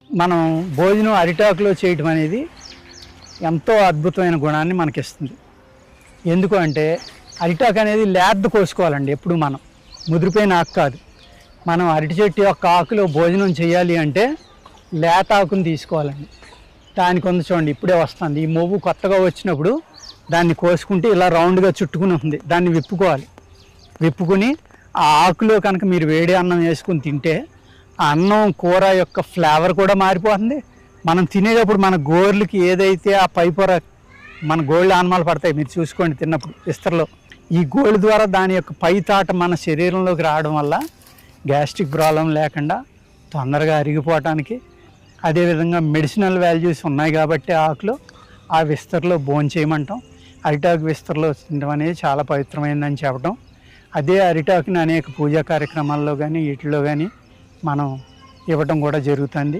మనం భోజనం అరిటాకులో చేయటం అనేది ఎంతో అద్భుతమైన గుణాన్ని మనకిస్తుంది. ఎందుకు అంటే అరిటాకు అనేది లేత కోసుకోవాలండి. ఎప్పుడు మనం ముదిరిపోయిన ఆకు కాదు. మనం అరటి చెట్టు యొక్క ఆకులో భోజనం చేయాలి అంటే లేత ఆకుని తీసుకోవాలండి. దానికి ఉంది చూడండి, ఇప్పుడే వస్తుంది. ఈ మొవ్వు కొత్తగా వచ్చినప్పుడు దాన్ని కోసుకుంటే ఇలా రౌండ్గా చుట్టుకుని ఉంది. దాన్ని విప్పుకోవాలి. విప్పుకుని ఆ ఆకులో కనుక మీరు వేడి అన్నం వేసుకుని తింటే ఆ అన్నం కూర యొక్క ఫ్లేవర్ కూడా మారిపోతుంది. మనం తినేటప్పుడు మన గోర్లకి ఏదైతే ఆ పై పొర మన గోళ్ళు ఆనమాలు పడతాయి, మీరు చూసుకోండి తిన్నప్పుడు విస్తరలో. ఈ గోళ్ళ ద్వారా దాని యొక్క పై తాట మన శరీరంలోకి రావడం వల్ల గ్యాస్ట్రిక్ ప్రాబ్లం లేకుండా తొందరగా అరిగిపోవటానికి, అదేవిధంగా మెడిసినల్ వాల్యూస్ ఉన్నాయి కాబట్టి ఆకులో ఆ విస్తరలో భోంచేయమంటాం. అరిటాకు విస్తరలో తినడం అనేది చాలా పవిత్రమైందని చెప్పడం. అదే అరిటాకుని అనేక పూజా కార్యక్రమాల్లో కానీ వీటిలో కానీ మనం ఇవ్వటం కూడా జరుగుతుంది.